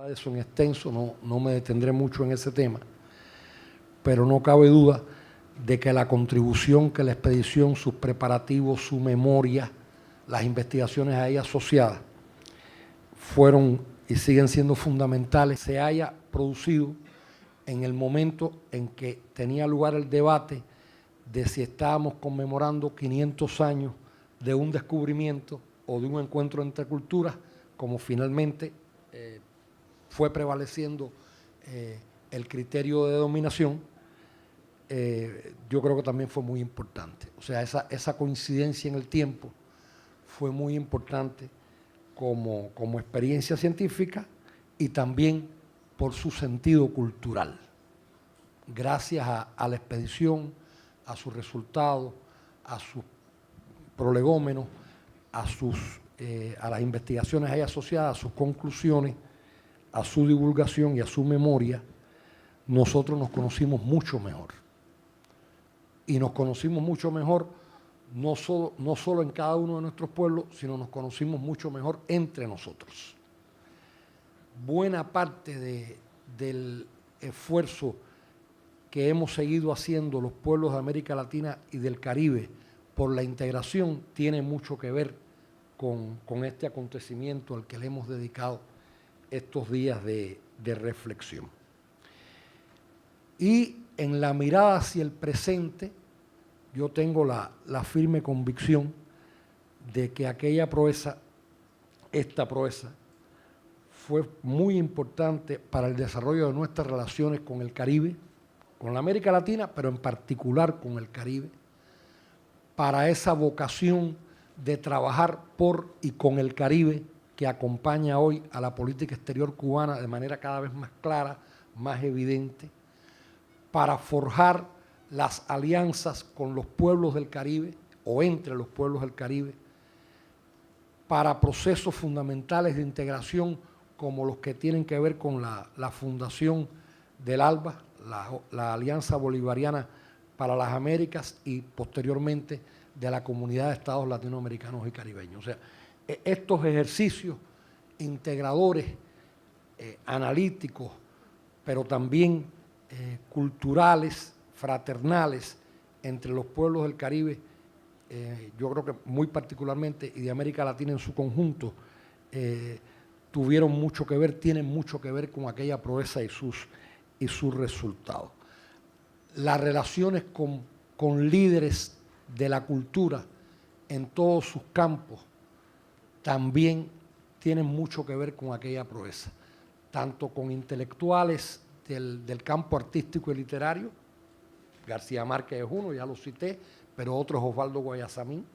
Eso en extenso, no me detendré mucho en ese tema, pero no cabe duda de que la contribución que la expedición, sus preparativos, su memoria, las investigaciones a ella asociadas, fueron y siguen siendo fundamentales. Se haya producido en el momento en que tenía lugar el debate de si estábamos conmemorando 500 años de un descubrimiento o de un encuentro entre culturas, como finalmente fue prevaleciendo el criterio de dominación. Yo creo que también fue muy importante. O sea, esa coincidencia en el tiempo fue muy importante como experiencia científica y también por su sentido cultural. Gracias a la expedición, a sus resultados, a sus prolegómenos, a las investigaciones ahí asociadas, a sus conclusiones, a su divulgación y a su memoria, nosotros nos conocimos mucho mejor. Y nos conocimos mucho mejor no solo en cada uno de nuestros pueblos, sino nos conocimos mucho mejor entre nosotros. Buena parte del esfuerzo que hemos seguido haciendo los pueblos de América Latina y del Caribe por la integración tiene mucho que ver con este acontecimiento al que le hemos dedicado estos días de reflexión. Y en la mirada hacia el presente, yo tengo la firme convicción de que aquella proeza, esta proeza, fue muy importante para el desarrollo de nuestras relaciones con el Caribe, con la América Latina, pero en particular con el Caribe, para esa vocación de trabajar por y con el Caribe que acompaña hoy a la política exterior cubana de manera cada vez más clara, más evidente, para forjar las alianzas con los pueblos del Caribe o entre los pueblos del Caribe, para procesos fundamentales de integración como los que tienen que ver con la fundación del ALBA, la Alianza Bolivariana para las Américas, y posteriormente de la Comunidad de Estados Latinoamericanos y Caribeños. O sea, estos ejercicios integradores, analíticos, pero también culturales, fraternales, entre los pueblos del Caribe, yo creo que muy particularmente, y de América Latina en su conjunto, tuvieron mucho que ver, tienen mucho que ver con aquella proeza y sus resultados. Las relaciones con líderes de la cultura en todos sus campos también tienen mucho que ver con aquella proeza, tanto con intelectuales del campo artístico y literario. García Márquez es uno, ya lo cité, pero otro es Osvaldo Guayasamín,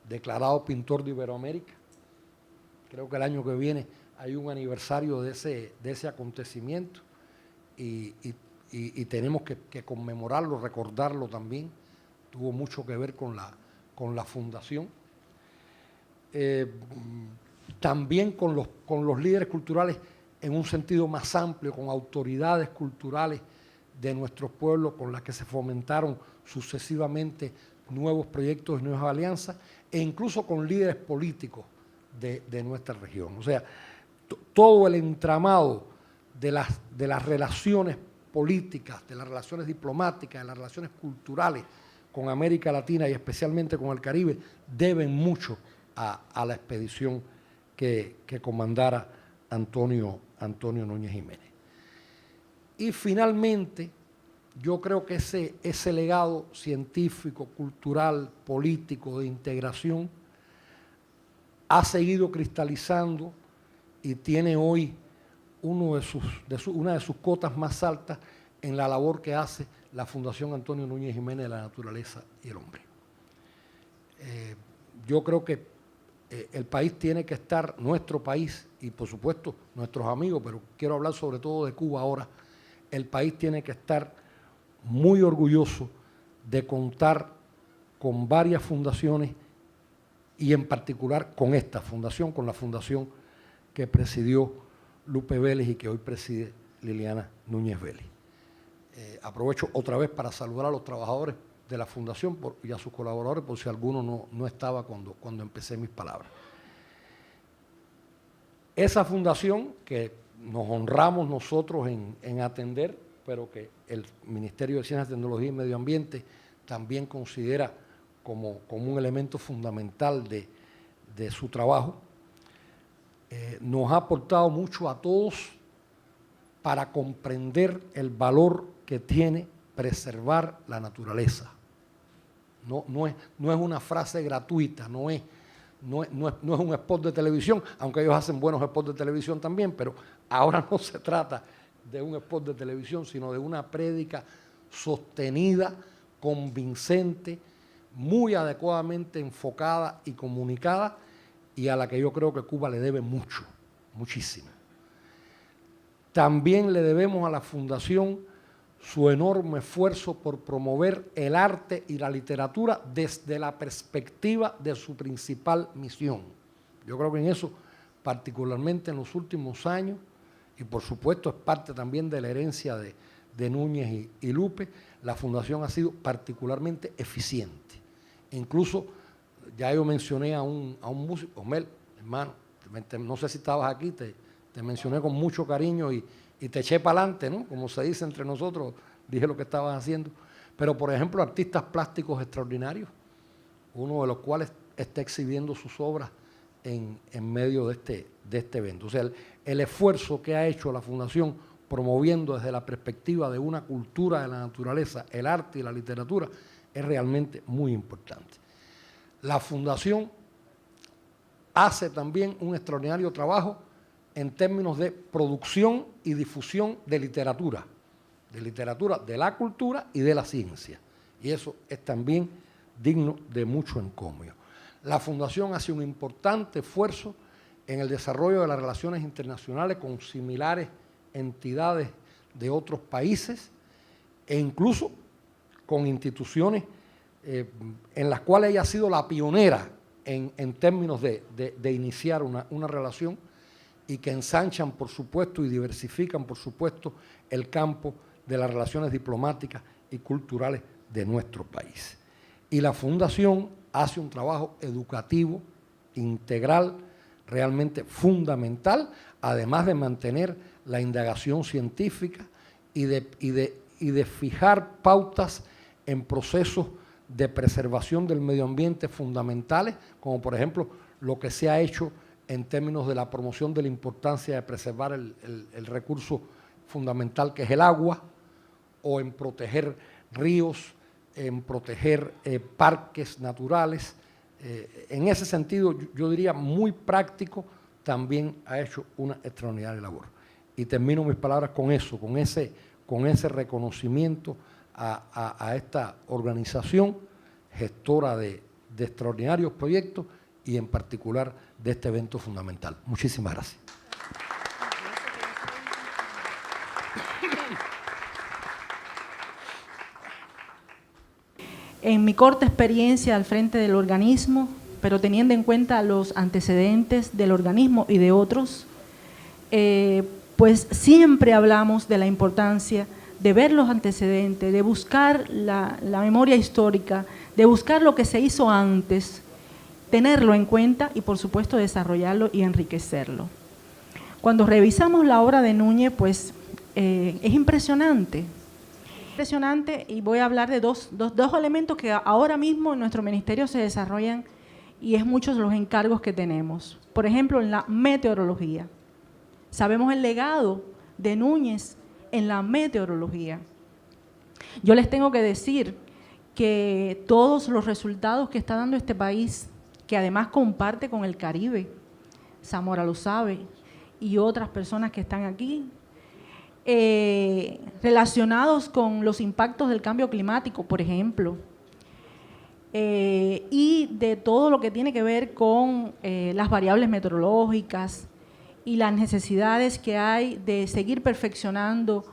declarado pintor de Iberoamérica. Creo que el año que viene hay un aniversario de ese acontecimiento y tenemos que conmemorarlo, recordarlo también. Tuvo mucho que ver con la fundación. También con los líderes culturales en un sentido más amplio, con autoridades culturales de nuestros pueblos con las que se fomentaron sucesivamente nuevos proyectos y nuevas alianzas, e incluso con líderes políticos de nuestra región. O sea, todo el entramado de las relaciones políticas, de las relaciones diplomáticas, de las relaciones culturales con América Latina y especialmente con el Caribe, deben mucho a la expedición que comandara Antonio Núñez Jiménez. Y finalmente, yo creo que ese legado científico, cultural, político, de integración, ha seguido cristalizando y tiene hoy una de sus cotas más altas en la labor que hace la Fundación Antonio Núñez Jiménez de la Naturaleza y el Hombre. Yo creo que el país tiene que estar, nuestro país, y por supuesto nuestros amigos, pero quiero hablar sobre todo de Cuba ahora, el país tiene que estar muy orgulloso de contar con varias fundaciones y en particular con esta fundación, con la fundación que presidió Lupe Vélez y que hoy preside Liliana Núñez Vélez. Aprovecho otra vez para saludar a los trabajadores de la fundación y a sus colaboradores, por si alguno no estaba cuando empecé mis palabras. Esa fundación, que nos honramos nosotros en atender, pero que el Ministerio de Ciencia, Tecnología y Medio Ambiente también considera como un elemento fundamental de su trabajo. Nos ha aportado mucho a todos para comprender el valor que tiene preservar la naturaleza. No es una frase gratuita, no es un spot de televisión, aunque ellos hacen buenos spots de televisión también, pero ahora no se trata de un spot de televisión, sino de una prédica sostenida, convincente, muy adecuadamente enfocada y comunicada, y a la que yo creo que Cuba le debe mucho, muchísimo. También le debemos a la Fundación su enorme esfuerzo por promover el arte y la literatura desde la perspectiva de su principal misión. Yo creo que en eso, particularmente en los últimos años, y por supuesto es parte también de la herencia de Núñez y Lupe, la Fundación ha sido particularmente eficiente. Incluso, ya yo mencioné a un músico, Omel, hermano, no sé si estabas aquí, te mencioné con mucho cariño y te eché para adelante, ¿no? Como se dice entre nosotros, dije lo que estabas haciendo. Pero, por ejemplo, artistas plásticos extraordinarios, uno de los cuales está exhibiendo sus obras en medio de este evento. O sea, el esfuerzo que ha hecho la Fundación promoviendo desde la perspectiva de una cultura de la naturaleza, el arte y la literatura, es realmente muy importante. La Fundación hace también un extraordinario trabajo en términos de producción y difusión de literatura de la cultura y de la ciencia. Y eso es también digno de mucho encomio. La Fundación hace un importante esfuerzo en el desarrollo de las relaciones internacionales con similares entidades de otros países e incluso con instituciones en las cuales ella ha sido la pionera en términos de iniciar una relación y que ensanchan, por supuesto, y diversifican, por supuesto, el campo de las relaciones diplomáticas y culturales de nuestro país. Y la Fundación hace un trabajo educativo, integral, realmente fundamental, además de mantener la indagación científica y de fijar pautas en procesos de preservación del medio ambiente fundamentales, como por ejemplo lo que se ha hecho en términos de la promoción de la importancia de preservar el recurso fundamental que es el agua, o en proteger ríos, en proteger parques naturales. En ese sentido, yo diría muy práctico, también ha hecho una extraordinaria labor. Y termino mis palabras con eso, con ese reconocimiento a esta organización gestora de extraordinarios proyectos y en particular de este evento fundamental. Muchísimas gracias. En mi corta experiencia al frente del organismo, pero teniendo en cuenta los antecedentes del organismo y de otros, pues siempre hablamos de la importancia de ver los antecedentes, de buscar la memoria histórica, de buscar lo que se hizo antes, tenerlo en cuenta y, por supuesto, desarrollarlo y enriquecerlo. Cuando revisamos la obra de Núñez, pues es impresionante. Impresionante, y voy a hablar de dos elementos que ahora mismo en nuestro ministerio se desarrollan y es muchos los encargos que tenemos. Por ejemplo, en la meteorología. Sabemos el legado de Núñez en la meteorología. Yo les tengo que decir que todos los resultados que está dando este país, que además comparte con el Caribe, Zamora lo sabe, y otras personas que están aquí, relacionados con los impactos del cambio climático, por ejemplo, y de todo lo que tiene que ver con las variables meteorológicas y las necesidades que hay de seguir perfeccionando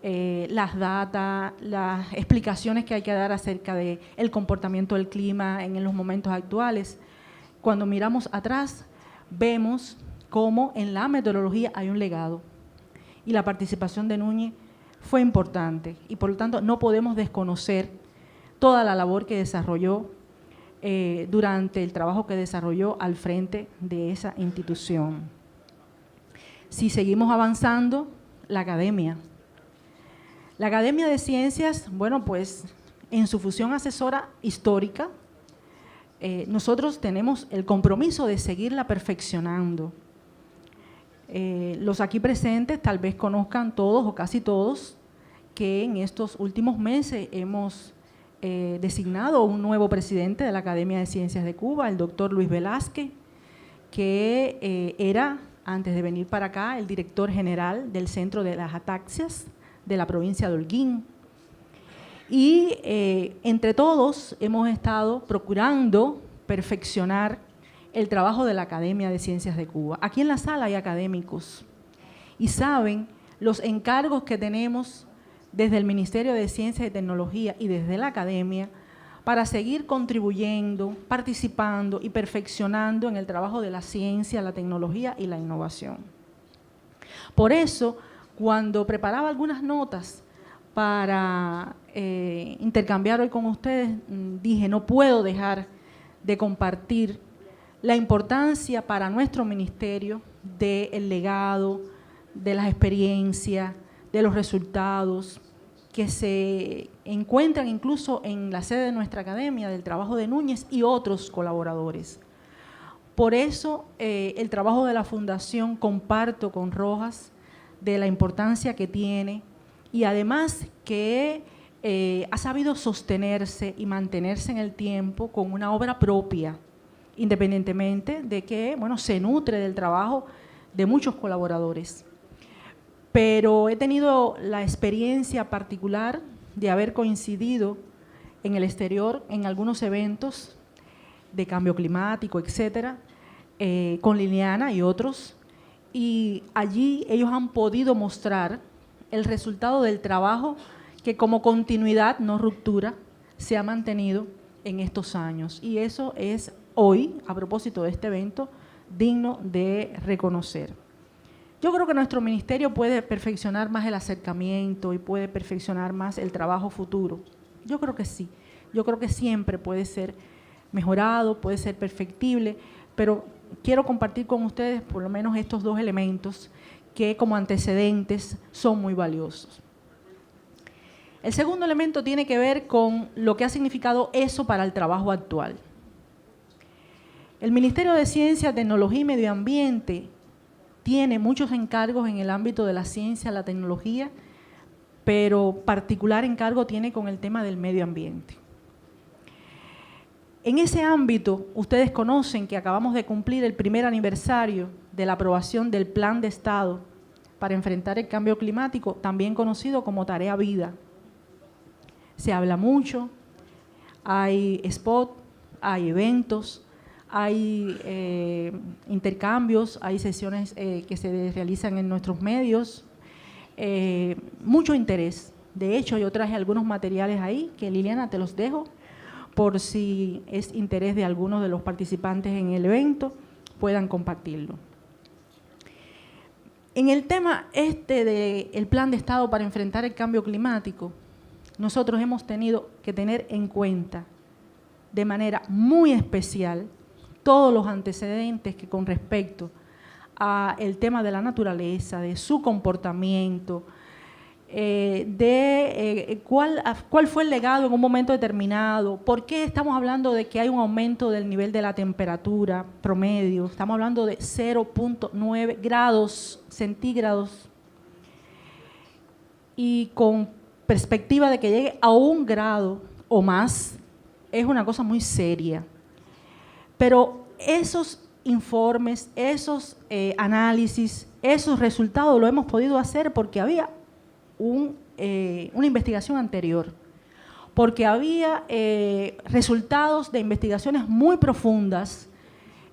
las datas, las explicaciones que hay que dar acerca del comportamiento del clima en los momentos actuales. Cuando miramos atrás, vemos cómo en la meteorología hay un legado. Y la participación de Núñez fue importante y por lo tanto no podemos desconocer toda la labor que desarrolló durante el trabajo que desarrolló al frente de esa institución. si seguimos avanzando, la academia. La Academia de Ciencias, bueno, pues en su función asesora histórica, nosotros tenemos el compromiso de seguirla perfeccionando. Los aquí presentes tal vez conozcan todos o casi todos que en estos últimos meses hemos designado un nuevo presidente de la Academia de Ciencias de Cuba, el doctor Luis Velázquez, que era, antes de venir para acá, el director general del Centro de las Ataxias de la provincia de Holguín. Y entre todos hemos estado procurando perfeccionar el trabajo de la Academia de Ciencias de Cuba. Aquí en la sala hay académicos y saben los encargos que tenemos desde el Ministerio de Ciencia y Tecnología y desde la Academia para seguir contribuyendo, participando y perfeccionando en el trabajo de la ciencia, la tecnología y la innovación. Por eso, cuando preparaba algunas notas para intercambiar hoy con ustedes, dije, no puedo dejar de compartir la importancia para nuestro ministerio del legado, de las experiencias, de los resultados que se encuentran incluso en la sede de nuestra academia, del trabajo de Núñez y otros colaboradores. Por eso el trabajo de la Fundación comparto con Rojas de la importancia que tiene y además que ha sabido sostenerse y mantenerse en el tiempo con una obra propia, independientemente de que, bueno, se nutre del trabajo de muchos colaboradores. Pero he tenido la experiencia particular de haber coincidido en el exterior en algunos eventos de cambio climático, etcétera, con Liliana y otros, y allí ellos han podido mostrar el resultado del trabajo que como continuidad, no ruptura, se ha mantenido en estos años. Y eso es hoy, a propósito de este evento, digno de reconocer. Yo creo que nuestro ministerio puede perfeccionar más el acercamiento y puede perfeccionar más el trabajo futuro. Yo creo que sí. Yo creo que siempre puede ser mejorado, puede ser perfectible, pero quiero compartir con ustedes por lo menos estos dos elementos que como antecedentes son muy valiosos. El segundo elemento tiene que ver con lo que ha significado eso para el trabajo actual. El Ministerio de Ciencia, Tecnología y Medio Ambiente tiene muchos encargos en el ámbito de la ciencia, la tecnología, pero particular encargo tiene con el tema del medio ambiente. En ese ámbito, ustedes conocen que acabamos de cumplir el primer aniversario de la aprobación del Plan de Estado para enfrentar el cambio climático, también conocido como Tarea Vida. Se habla mucho, hay spot, hay eventos, hay intercambios, hay sesiones que se realizan en nuestros medios, mucho interés. De hecho, yo traje algunos materiales ahí, que Liliana te los dejo, por si es interés de algunos de los participantes en el evento, puedan compartirlo. En el tema del Plan de Estado para enfrentar el cambio climático, nosotros hemos tenido que tener en cuenta de manera muy especial todos los antecedentes que con respecto al tema de la naturaleza, de su comportamiento, cuál fue el legado en un momento determinado, por qué estamos hablando de que hay un aumento del nivel de la temperatura promedio, estamos hablando de 0.9 grados centígrados y con perspectiva de que llegue a 1 grado o más, es una cosa muy seria. Pero esos informes, esos análisis, esos resultados lo hemos podido hacer porque había una investigación anterior, porque había resultados de investigaciones muy profundas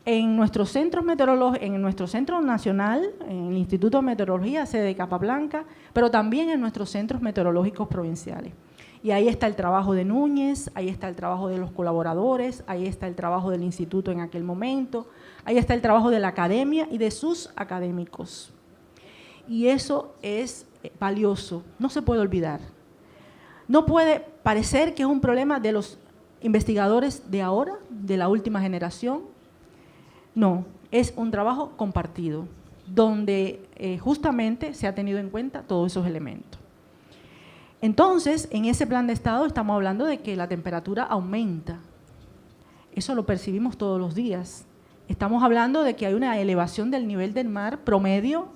en nuestros centros meteorológicos, en nuestro centro nacional, en el Instituto de Meteorología, sede de Capablanca, pero también en nuestros centros meteorológicos provinciales. Y ahí está el trabajo de Núñez, ahí está el trabajo de los colaboradores, ahí está el trabajo del instituto en aquel momento, ahí está el trabajo de la academia y de sus académicos. Y eso es valioso, no se puede olvidar. No puede parecer que es un problema de los investigadores de ahora, de la última generación. No, es un trabajo compartido. donde justamente se ha tenido en cuenta todos esos elementos. Entonces, en ese plan de estado estamos hablando de que la temperatura aumenta. Eso lo percibimos todos los días. Estamos hablando de que hay una elevación del nivel del mar promedio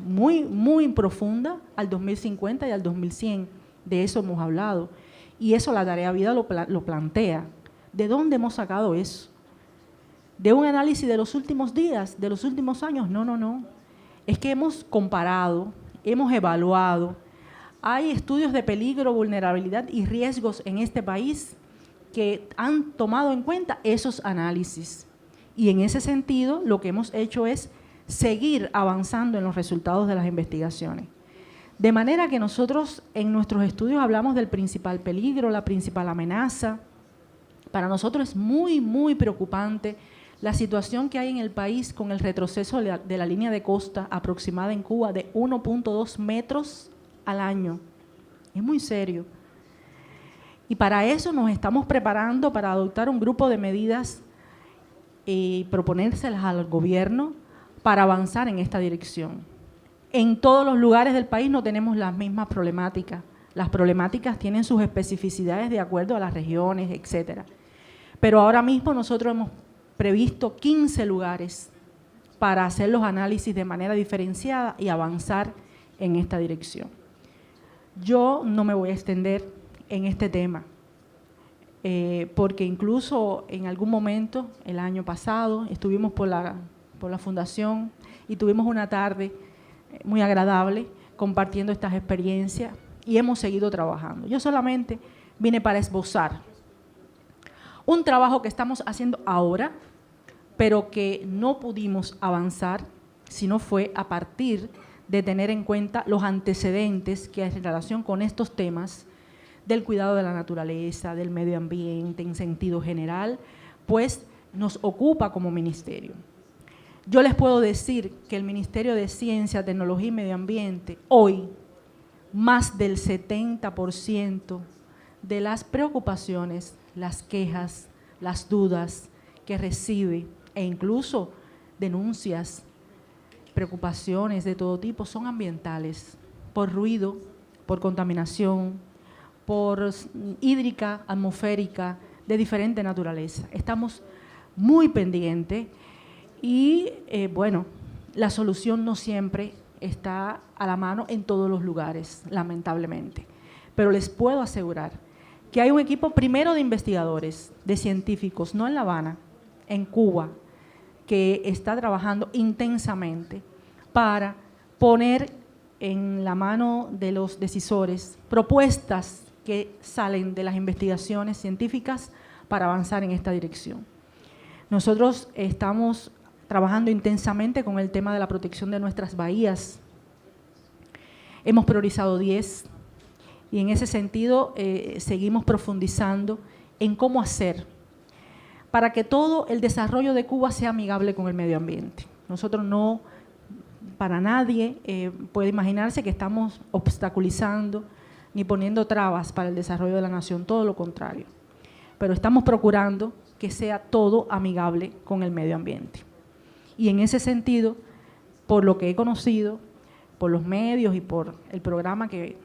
muy, muy profunda al 2050 y al 2100. De eso hemos hablado. Y eso la Tarea Vida lo plantea. ¿De dónde hemos sacado eso? ¿De un análisis de los últimos días, de los últimos años? No, no, no. Es que hemos comparado, hemos evaluado. Hay estudios de peligro, vulnerabilidad y riesgos en este país que han tomado en cuenta esos análisis. Y en ese sentido, lo que hemos hecho es seguir avanzando en los resultados de las investigaciones. De manera que nosotros en nuestros estudios hablamos del principal peligro, la principal amenaza. Para nosotros es muy, muy preocupante la situación que hay en el país con el retroceso de la línea de costa aproximada en Cuba de 1.2 metros al año. Es muy serio. Y para eso nos estamos preparando para adoptar un grupo de medidas y proponérselas al gobierno para avanzar en esta dirección. En todos los lugares del país no tenemos las mismas problemáticas. Las problemáticas tienen sus especificidades de acuerdo a las regiones, etcétera. Pero ahora mismo nosotros hemos previsto 15 lugares para hacer los análisis de manera diferenciada y avanzar en esta dirección. Yo no me voy a extender en este tema, porque incluso en algún momento, el año pasado, estuvimos por la fundación y tuvimos una tarde muy agradable compartiendo estas experiencias y hemos seguido trabajando. Yo solamente vine para esbozar un trabajo que estamos haciendo ahora, pero que no pudimos avanzar si no fue a partir de tener en cuenta los antecedentes que hay en relación con estos temas del cuidado de la naturaleza, del medio ambiente en sentido general, pues nos ocupa como ministerio. Yo les puedo decir que el Ministerio de Ciencia, Tecnología y Medio Ambiente, hoy, más del 70% de las preocupaciones, las quejas, las dudas que recibe e incluso denuncias, preocupaciones de todo tipo son ambientales, por ruido, por contaminación, por hídrica, atmosférica, de diferente naturaleza. Estamos muy pendientes y, bueno, la solución no siempre está a la mano en todos los lugares, lamentablemente. Pero les puedo asegurar que hay un equipo primero de investigadores, de científicos, no en La Habana, en Cuba, que está trabajando intensamente para poner en la mano de los decisores propuestas que salen de las investigaciones científicas para avanzar en esta dirección. Nosotros estamos trabajando intensamente con el tema de la protección de nuestras bahías. Hemos priorizado 10 y en ese sentido seguimos profundizando en cómo hacer para que todo el desarrollo de Cuba sea amigable con el medio ambiente. Nosotros no, para nadie puede imaginarse que estamos obstaculizando ni poniendo trabas para el desarrollo de la nación, todo lo contrario. Pero estamos procurando que sea todo amigable con el medio ambiente. Y en ese sentido, por lo que he conocido, por los medios y por el programa que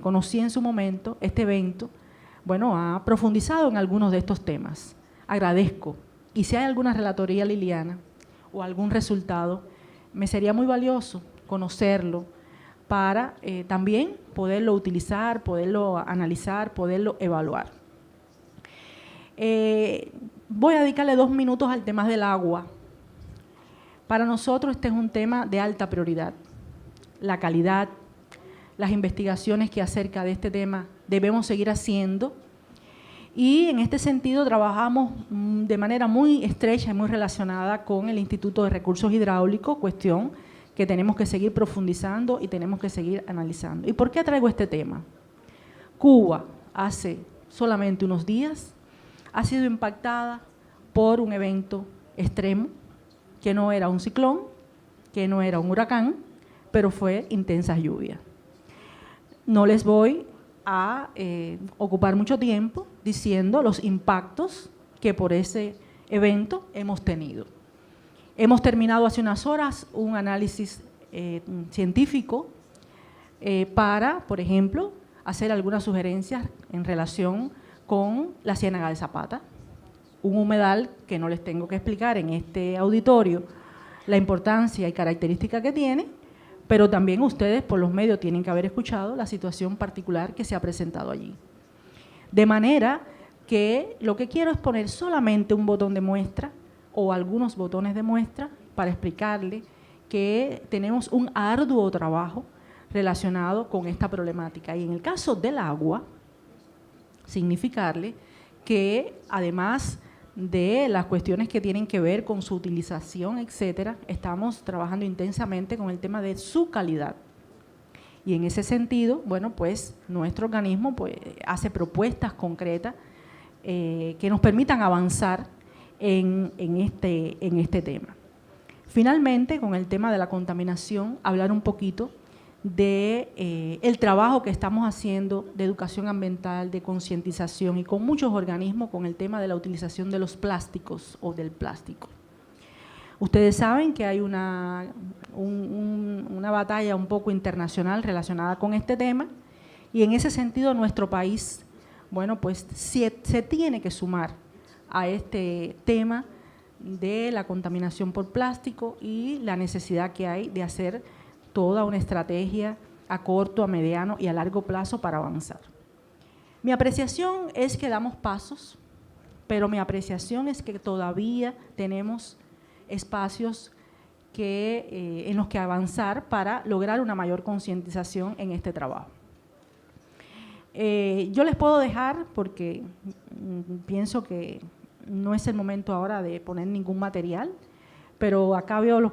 conocí en su momento, este evento, bueno, ha profundizado en algunos de estos temas. Agradezco. Y si hay alguna relatoría, Liliana, o algún resultado, me sería muy valioso conocerlo para también poderlo utilizar, poderlo analizar, poderlo evaluar. Voy a dedicarle 2 minutos al tema del agua. Para nosotros este es un tema de alta prioridad. La calidad, las investigaciones que acerca de este tema debemos seguir haciendo y en este sentido trabajamos de manera muy estrecha y muy relacionada con el Instituto de Recursos Hidráulicos, cuestión que tenemos que seguir profundizando y tenemos que seguir analizando. ¿Y por qué traigo este tema? Cuba hace solamente unos días ha sido impactada por un evento extremo que no era un ciclón, que no era un huracán, pero fue intensa lluvia. No les voy a ocupar mucho tiempo diciendo los impactos que por ese evento hemos tenido. Hemos terminado hace unas horas un análisis científico para, por ejemplo, hacer algunas sugerencias en relación con la Ciénaga de Zapata, un humedal que no les tengo que explicar en este auditorio la importancia y característica que tiene, pero también ustedes por los medios tienen que haber escuchado la situación particular que se ha presentado allí. De manera que lo que quiero es poner solamente un botón de muestra o algunos botones de muestra para explicarle que tenemos un arduo trabajo relacionado con esta problemática. Y en el caso del agua, significarle que además de las cuestiones que tienen que ver con su utilización, etcétera, estamos trabajando intensamente con el tema de su calidad. Y en ese sentido, bueno, pues nuestro organismo pues, hace propuestas concretas que nos permitan avanzar en este tema. Finalmente, con el tema de la contaminación, hablar un poquito de el trabajo que estamos haciendo de educación ambiental, de concientización y con muchos organismos con el tema de la utilización de los plásticos o del plástico. Ustedes saben que hay una batalla un poco internacional relacionada con este tema y en ese sentido nuestro país, bueno, pues se tiene que sumar a este tema de la contaminación por plástico y la necesidad que hay de hacer toda una estrategia a corto, a mediano y a largo plazo para avanzar. Mi apreciación es que damos pasos, pero mi apreciación es que todavía tenemos espacios en los que avanzar para lograr una mayor concientización en este trabajo. Yo les puedo dejar, porque pienso que no es el momento ahora de poner ningún material, pero acá veo los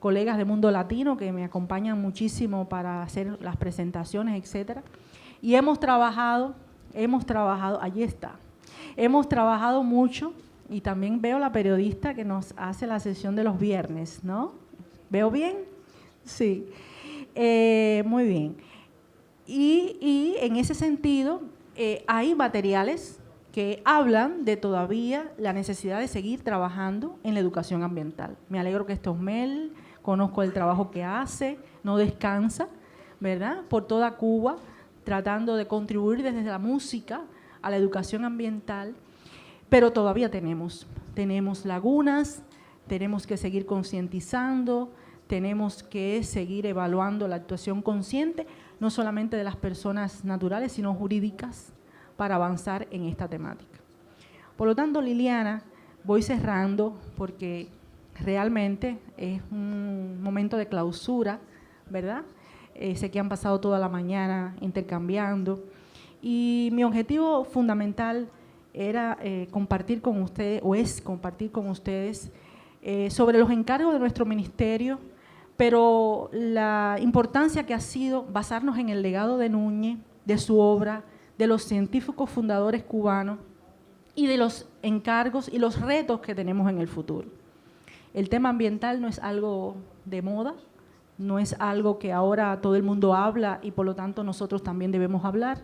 colegas de Mundo Latino que me acompañan muchísimo para hacer las presentaciones, etcétera. Y hemos trabajado, allí está, hemos trabajado mucho y también veo la periodista que nos hace la sesión de los viernes, ¿no? ¿Veo bien? Sí. Muy bien. Y en ese sentido hay materiales que hablan de todavía la necesidad de seguir trabajando en la educación ambiental. Me alegro que esté Osmel, conozco el trabajo que hace, no descansa, ¿verdad? Por toda Cuba, tratando de contribuir desde la música a la educación ambiental, pero todavía tenemos lagunas, tenemos que seguir concientizando, tenemos que seguir evaluando la actuación consciente, no solamente de las personas naturales, sino jurídicas, para avanzar en esta temática. Por lo tanto, Liliana, voy cerrando porque realmente es un momento de clausura, ¿verdad? Sé que han pasado toda la mañana intercambiando y mi objetivo fundamental era compartir con ustedes, o es compartir con ustedes sobre los encargos de nuestro ministerio, pero la importancia que ha sido basarnos en el legado de Núñez, de su obra, de los científicos fundadores cubanos y de los encargos y los retos que tenemos en el futuro. El tema ambiental no es algo de moda, no es algo que ahora todo el mundo habla y por lo tanto nosotros también debemos hablar.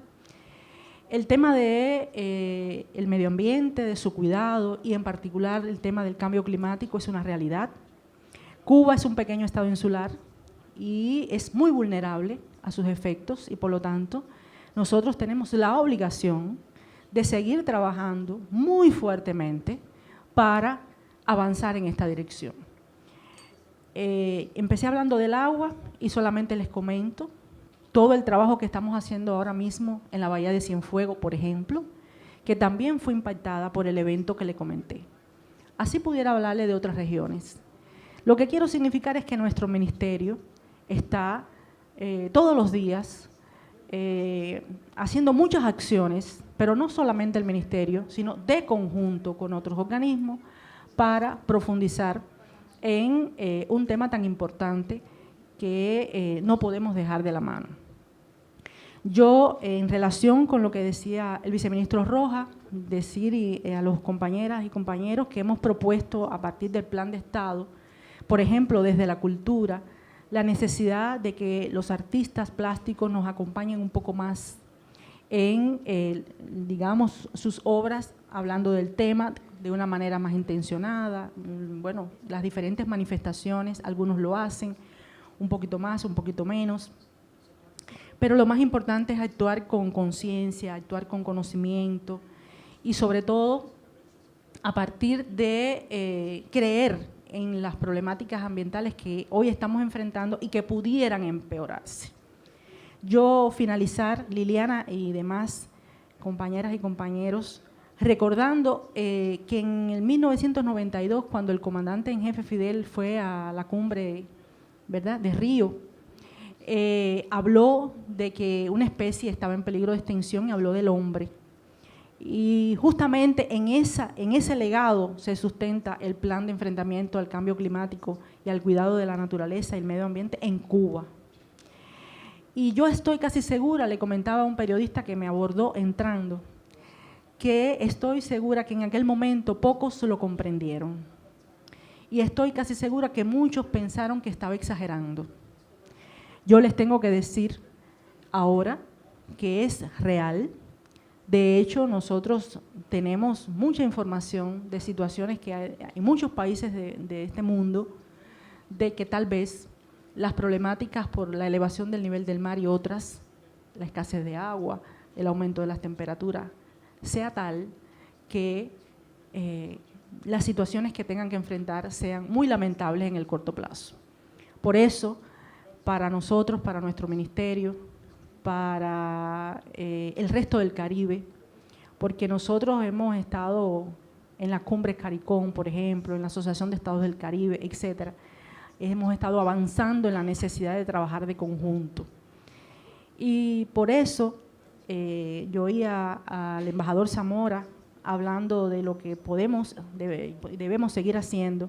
El tema de el medio ambiente, de su cuidado y en particular el tema del cambio climático es una realidad. Cuba es un pequeño estado insular y es muy vulnerable a sus efectos y por lo tanto nosotros tenemos la obligación de seguir trabajando muy fuertemente para avanzar en esta dirección. Empecé hablando del agua y solamente les comento todo el trabajo que estamos haciendo ahora mismo en la Bahía de Cienfuegos, por ejemplo, que también fue impactada por el evento que le comenté. Así pudiera hablarle de otras regiones. Lo que quiero significar es que nuestro ministerio está todos los días haciendo muchas acciones, pero no solamente el ministerio, sino de conjunto con otros organismos para profundizar en un tema tan importante que no podemos dejar de la mano. Yo, en relación con lo que decía el viceministro Rojas, decir a los compañeras y compañeros que hemos propuesto a partir del Plan de Estado, por ejemplo, desde la cultura, la necesidad de que los artistas plásticos nos acompañen un poco más en, digamos, sus obras, hablando del tema de una manera más intencionada. Bueno, las diferentes manifestaciones, algunos lo hacen, un poquito más, un poquito menos. Pero lo más importante es actuar con conciencia, actuar con conocimiento y sobre todo a partir de creer en las problemáticas ambientales que hoy estamos enfrentando y que pudieran empeorarse. Yo finalizar, Liliana y demás compañeras y compañeros, recordando que en el 1992, cuando el comandante en jefe Fidel fue a la cumbre, ¿verdad?, de Río, habló de que una especie estaba en peligro de extinción y habló del hombre. Y justamente en ese legado se sustenta el plan de enfrentamiento al cambio climático y al cuidado de la naturaleza y el medio ambiente en Cuba. Y yo estoy casi segura, le comentaba a un periodista que me abordó entrando, que estoy segura que en aquel momento pocos lo comprendieron. Y estoy casi segura que muchos pensaron que estaba exagerando. Yo les tengo que decir ahora que es real. De hecho, nosotros tenemos mucha información de situaciones que hay en muchos países de este mundo, de que tal vez las problemáticas por la elevación del nivel del mar y otras, la escasez de agua, el aumento de las temperaturas, sea tal que las situaciones que tengan que enfrentar sean muy lamentables en el corto plazo. Por eso, para nosotros, para nuestro ministerio, para el resto del Caribe, porque nosotros hemos estado en la cumbre CARICOM, por ejemplo, en la Asociación de Estados del Caribe, etcétera, hemos estado avanzando en la necesidad de trabajar de conjunto. Y por eso yo oía al embajador Zamora hablando de lo que debemos seguir haciendo.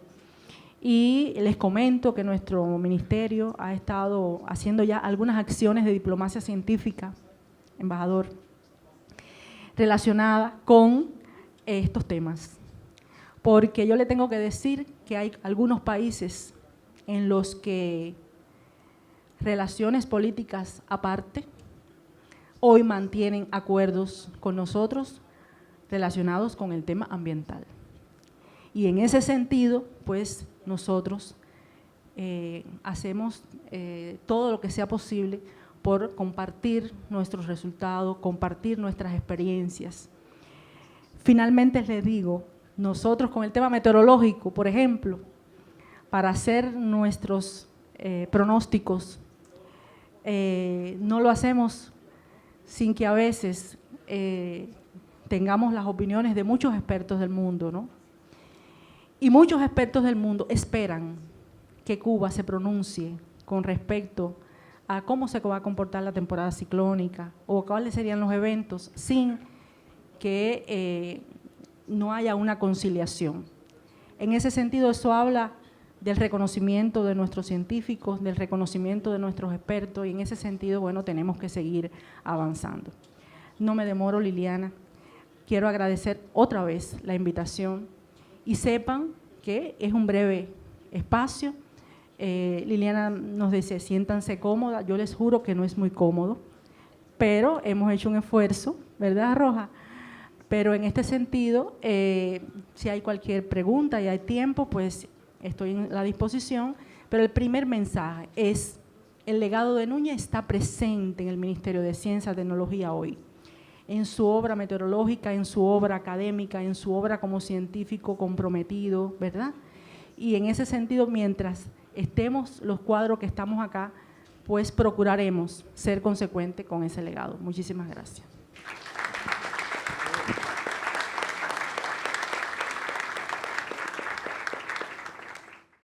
Y les comento que nuestro ministerio ha estado haciendo ya algunas acciones de diplomacia científica, embajador, relacionadas con estos temas. Porque yo le tengo que decir que hay algunos países en los que relaciones políticas aparte, hoy mantienen acuerdos con nosotros relacionados con el tema ambiental. Y en ese sentido, pues nosotros hacemos todo lo que sea posible por compartir nuestros resultados, compartir nuestras experiencias. Finalmente les digo, nosotros con el tema meteorológico, por ejemplo, para hacer nuestros pronósticos, no lo hacemos sin que a veces tengamos las opiniones de muchos expertos del mundo, ¿no? Y muchos expertos del mundo esperan que Cuba se pronuncie con respecto a cómo se va a comportar la temporada ciclónica o cuáles serían los eventos sin que no haya una conciliación. En ese sentido, eso habla del reconocimiento de nuestros científicos, del reconocimiento de nuestros expertos, y en ese sentido, bueno, tenemos que seguir avanzando. No me demoro, Liliana. Quiero agradecer otra vez la invitación y sepan que es un breve espacio. Liliana nos dice, siéntanse cómoda. Yo les juro que no es muy cómodo, pero hemos hecho un esfuerzo, ¿verdad, Roja? Pero en este sentido, si hay cualquier pregunta y hay tiempo, pues estoy en la disposición. Pero el primer mensaje es, el legado de Núñez está presente en el Ministerio de Ciencia y Tecnología hoy, en su obra meteorológica, en su obra académica, en su obra como científico comprometido, ¿verdad? Y en ese sentido, mientras estemos los cuadros que estamos acá, pues procuraremos ser consecuentes con ese legado. Muchísimas gracias.